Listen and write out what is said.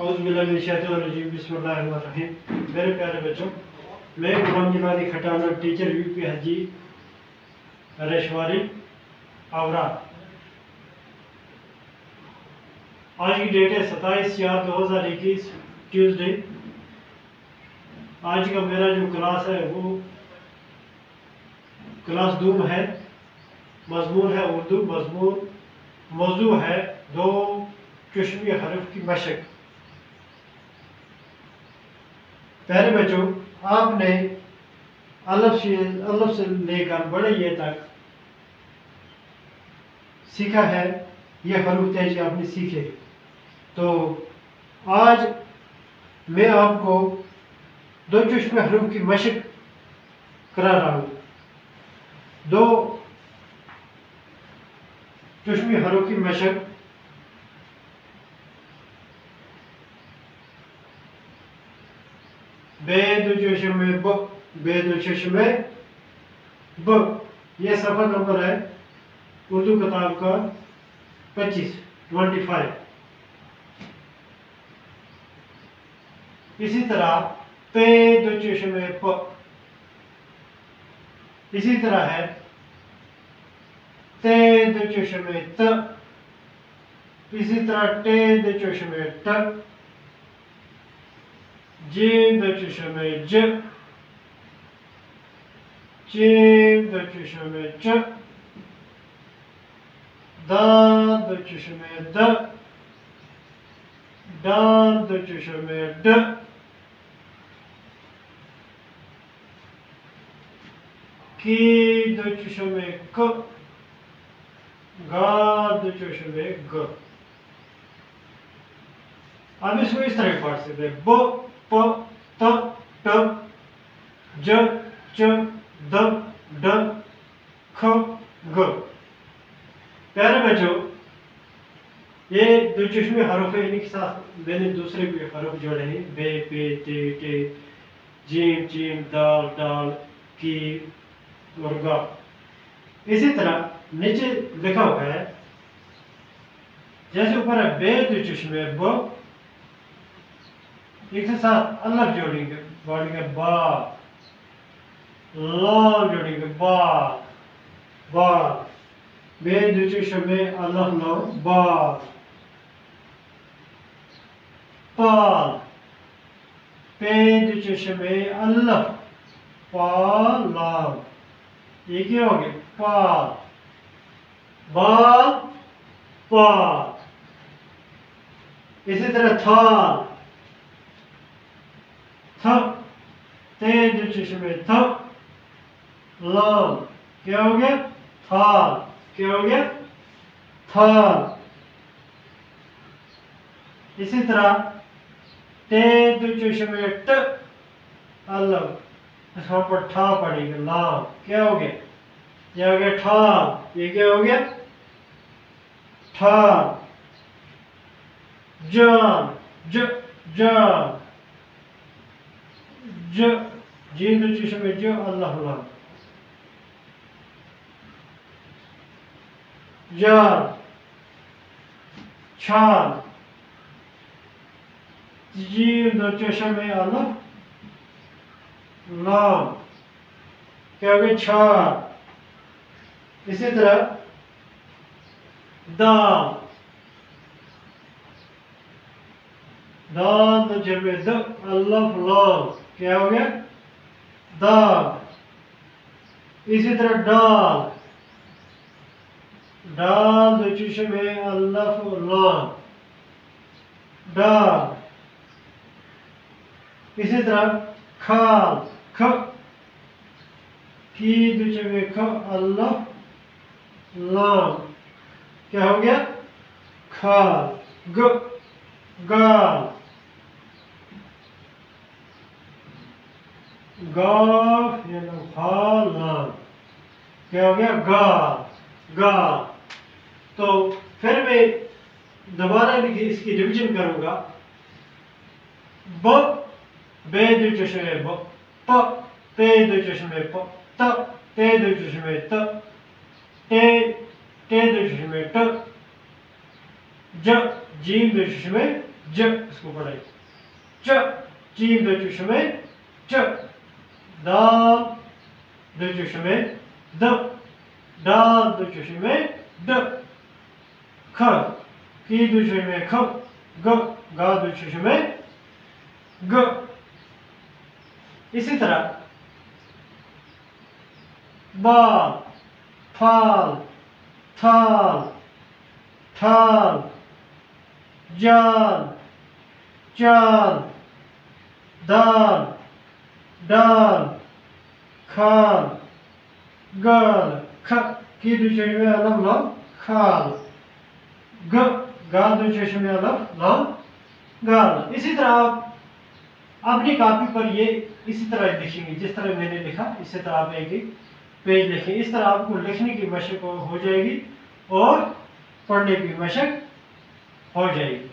बिस्मिल्लाहिर्रहमानिर्रहीम। मेरे प्यारे बच्चों, मैं गुलाम जिलानी खटाना, टीचर यूपी हाजी रेशवारी आवरा। आज की डेट है 27/4/2021 ट्यूसडे। आज का मेरा जो क्लास है वो क्लास दूम है। मजमून है उर्दू। मजमून मौजू है दो चश्मी हरफ की मशक। प्यारे बच्चों, आपने अलफ से लेकर बड़े ये तक सीखा है। ये हरूफ तेजी आपने सीखे। तो आज मैं आपको दो चश्मे हरूफ की मशक करा रहा हूँ। दो चश्मे हरूफ की मशक। बेदो चश्मे ब, बेदो चश्मे ब। ये सफा नंबर है उर्दू किताब का 25। इसी तरह पे दो चश्मे प। इसी तरह है ते दो चश्मे त। इसी तरह टे दो चश्मे ट। जीम दो चश्मे ज। जीम दो चश्मे च। दाल दो चश्मे द। दाल दो चश्मे ड। की दो चश्मे क। गा दो चश्मे ग। अब इसको इस तरह पढ़ सकते हैं। ब प त ट ज च द ड ख ग। प्यारे बच्चों, ये दो चश्मे हरफ है। इन्हीं के साथ मैंने दूसरे भी हरफ जोड़े हैं। बे पे ते टे जीम चीम दाल डाल की और गा। इसी तरह नीचे लिखा हुआ है, जैसे ऊपर है बे दो चश्मे ब, एक के साथ अलग जोड़ेंगे, बोलेंगे बा। लाम जोड़ेंगे बा बा। बे दो चश्मे अलग लो बा। पाल। पे दो चश्मे अलग पाल लाम। ये क्या हो गया? पाल बाल पाल। इसी तरह थाल। थ ते दो चश्मे थ लाम। क्या हो गया? थाल। क्या हो गया? थाल। इसी तरह ते दो चश्मे ट अलग, इसका पर ठा पड़ेगा लाम। क्या हो गया? ये हो गया ठाल। ये क्या हो गया? ठाल। जान ज जान ज जीन दो चश्मे ज अल्लाह लाम। जान छाल। जीन दो चश्मे अल्लाह लाम। क्या हो गया? छाल। इसी तरह दाल। दाल दो चश्मे द अल्लाह लाम। क्या हो गया? दाल। इसी तरह डाल। डाल दो चश्मे अल्लाह लाम। डाल। इसी तरह खाल। ख की दो चश्मे ख अल्लाह लाम। क्या हो गया? खाल। ग गाल। गाफ लाम। क्या हो गया? गाल गाल। तो फिर मैं दोबारा इसकी रिवीजन करूंगा। ब बे दो चश्मे ब। प पे दो चश्मे प। त ते दो चश्मे त। टे टे दो चश्मे ट। ज जीम दो चश्मे ज, इसको पढ़ाई च, चीन दो चुश में च, दाल दो चुश में द, दाल दो चुश में द, ख, की दो चुश में ख, ग, गा दो चुश में ग। इसी तरह बाल, फाल, थाल, थाल, जाल, चाल, दाल, डाल, खाल, गाल, ख, की दूसरे में अलग लाम खाल, ग, गा दूसरे में अलग लाम गाल। इसी तरह आप अपनी कॉपी पर ये इसी तरह लिखेंगे, जिस तरह मैंने लिखा इसी तरह आप एक पेज लिखें। इस तरह आपको लिखने की मशक हो जाएगी और पढ़ने की मशक हो जाएगी।